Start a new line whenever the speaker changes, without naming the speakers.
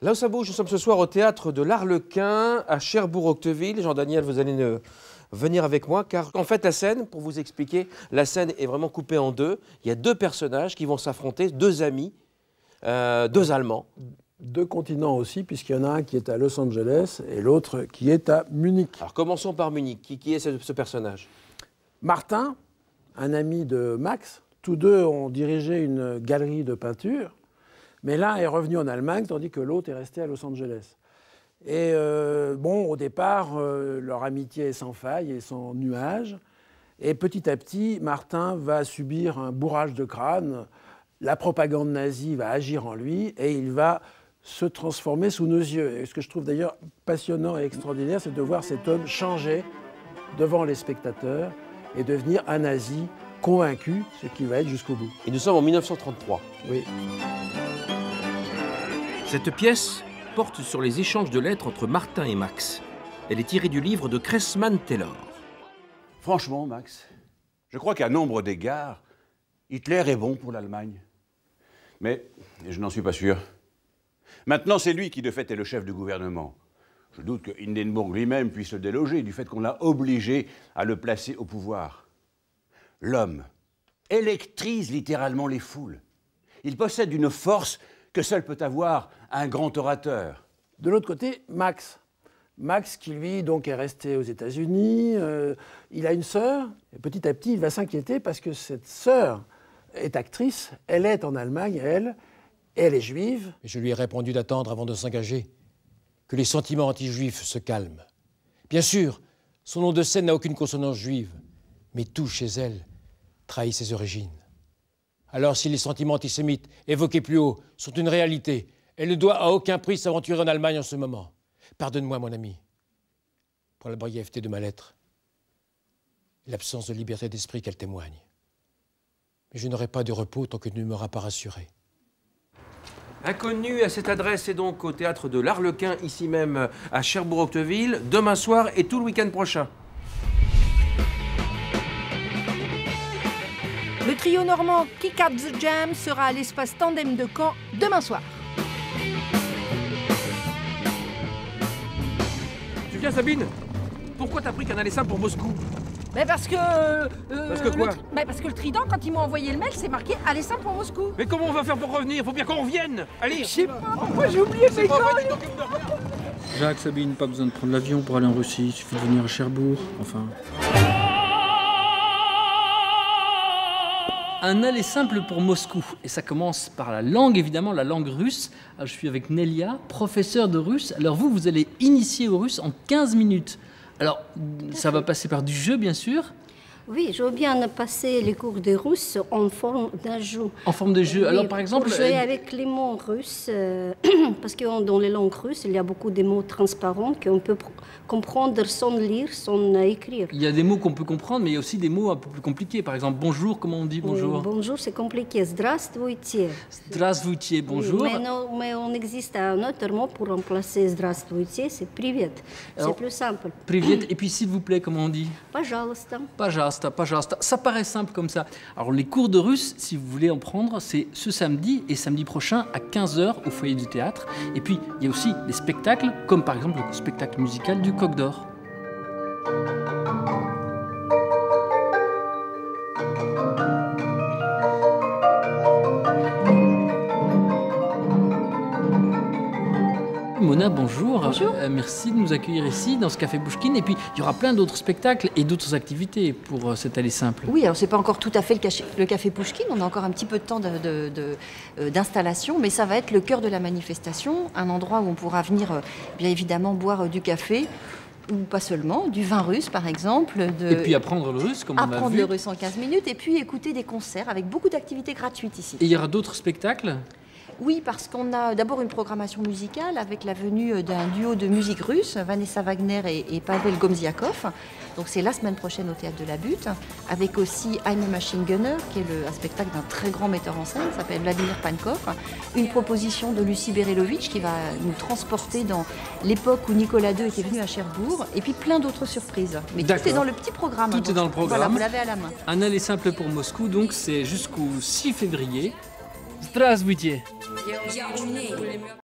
Là où ça bouge, nous sommes ce soir au théâtre de l'Arlequin à Cherbourg-Octeville. Jean-Daniel, vous allez venir avec moi car en fait la scène, pour vous expliquer, la scène est vraiment coupée en deux. Il y a deux personnages qui vont s'affronter, deux amis, deux Allemands.
Deux continents aussi, puisqu'il y en a un qui est à Los Angeles et l'autre qui est à Munich.
Alors commençons par Munich. Qui est ce personnage?
Martin, un ami de Max, tous deux ont dirigé une galerie de peinture, mais l'un est revenu en Allemagne tandis que l'autre est resté à Los Angeles. Et bon, au départ, leur amitié est sans faille et sans nuage. Et petit à petit, Martin va subir un bourrage de crâne. La propagande nazie va agir en lui et il va se transformer sous nos yeux. Et ce que je trouve d'ailleurs passionnant et extraordinaire, c'est de voir cet homme changer devant les spectateurs et devenir un nazi convaincu, ce qui va être jusqu'au bout.
Et nous sommes en 1933.
Oui.
Cette pièce porte sur les échanges de lettres entre Martin et Max. Elle est tirée du livre de Cressman Taylor.
Franchement, Max, je crois qu'à nombre d'égards, Hitler est bon pour l'Allemagne. Mais je n'en suis pas sûr. Maintenant, c'est lui qui, de fait, est le chef du gouvernement. Je doute que Hindenburg lui-même puisse le déloger du fait qu'on l'a obligé à le placer au pouvoir. L'homme électrise littéralement les foules. Il possède une force que seul peut avoir un grand orateur.
De l'autre côté, Max. Max qui, lui, donc, est resté aux États-Unis. Il a une sœur. Et petit à petit, il va s'inquiéter parce que cette sœur est actrice. Elle est en Allemagne, elle est juive.
Je lui ai répondu d'attendre avant de s'engager, que les sentiments anti-juifs se calment. Bien sûr, son nom de scène n'a aucune consonance juive, mais tout chez elle trahit ses origines. Alors si les sentiments antisémites évoqués plus haut sont une réalité, elle ne doit à aucun prix s'aventurer en Allemagne en ce moment. Pardonne-moi, mon ami, pour la brièveté de ma lettre, l'absence de liberté d'esprit qu'elle témoigne. Mais je n'aurai pas de repos tant que tu ne m'auras pas rassuré.
Inconnu à cette adresse et donc au théâtre de l'Arlequin, ici même à Cherbourg-Octeville, demain soir et tout le week-end prochain.
Le trio normand Kick Up the Jam sera à l'espace Tandem de Caen demain soir.
Tu viens, Sabine? Pourquoi t'as pris qu'un aller simple pour Moscou?
Mais parce que...
Parce que quoi?
Parce que le Trident, quand ils m'ont envoyé le mail, c'est marqué « Aller simple pour Moscou ».
Mais comment on va faire pour revenir? Faut bien qu'on revienne. Allez.
Je sais pas, pourquoi j'ai oublié mes gants.
Jacques, Sabine, pas besoin de prendre l'avion pour aller en Russie, il suffit de venir à Cherbourg, enfin...
Un aller simple pour Moscou. Et ça commence par la langue, évidemment, la langue russe. Alors, je suis avec Nelia, professeure de russe. Alors vous allez initier au russe en 15 minutes. Alors, ça va passer par du jeu, bien sûr.
Oui, je veux bien passer les cours de russe en forme d'un jeu.
En forme de jeu.
Oui,
alors, par exemple...
Pour jouer avec les mots russes, parce que dans les langues russes, il y a beaucoup de mots transparents qu'on peut comprendre sans lire, sans écrire.
Il y a des mots qu'on peut comprendre, mais il y a aussi des mots un peu plus compliqués. Par exemple, bonjour, comment on dit bonjour?
Bonjour, c'est compliqué. Здравствуйте.
Здравствуйте, bonjour.
Oui, mais on existe un autre mot pour remplacer здравствуйте, c'est привет. C'est plus simple.
Привет. Et puis, s'il vous plaît, comment on dit?
Пожалуйста.
Пожалуйста, пожалуйста. Ça paraît simple comme ça. Alors, les cours de russe, si vous voulez en prendre, c'est ce samedi et samedi prochain à 15h au foyer du théâtre. Et puis, il y a aussi des spectacles, comme par exemple le spectacle musical du Coq d'Or. Mona, bonjour.
Bonjour.
Merci de nous accueillir ici, dans ce café Pouchkine. Et puis, il y aura plein d'autres spectacles et d'autres activités pour cet aller simple.
Oui, alors c'est pas encore tout à fait le café Pouchkine. On a encore un petit peu de temps d'installation, mais ça va être le cœur de la manifestation, un endroit où on pourra venir, bien évidemment, boire du café. Ou pas seulement, du vin russe par exemple.
Et puis apprendre le russe, comme on a vu.
Apprendre le russe en 15 minutes et puis écouter des concerts avec beaucoup d'activités gratuites ici.
Et il y aura d'autres spectacles?
Oui, parce qu'on a d'abord une programmation musicale avec la venue d'un duo de musique russe, Vanessa Wagner et Pavel Gomziakov. Donc c'est la semaine prochaine au Théâtre de la Butte, avec aussi I'm a Machine Gunner, qui est un spectacle d'un très grand metteur en scène, qui s'appelle Vladimir Pankov. Une proposition de Lucie Berelovitch qui va nous transporter dans l'époque où Nicolas II était venu à Cherbourg, et puis plein d'autres surprises. Mais tout est dans le petit programme.
Tout est dans le programme.
Voilà, vous l'avez à la main.
Un aller simple pour Moscou, donc c'est jusqu'au 6 février. Здравствуйте!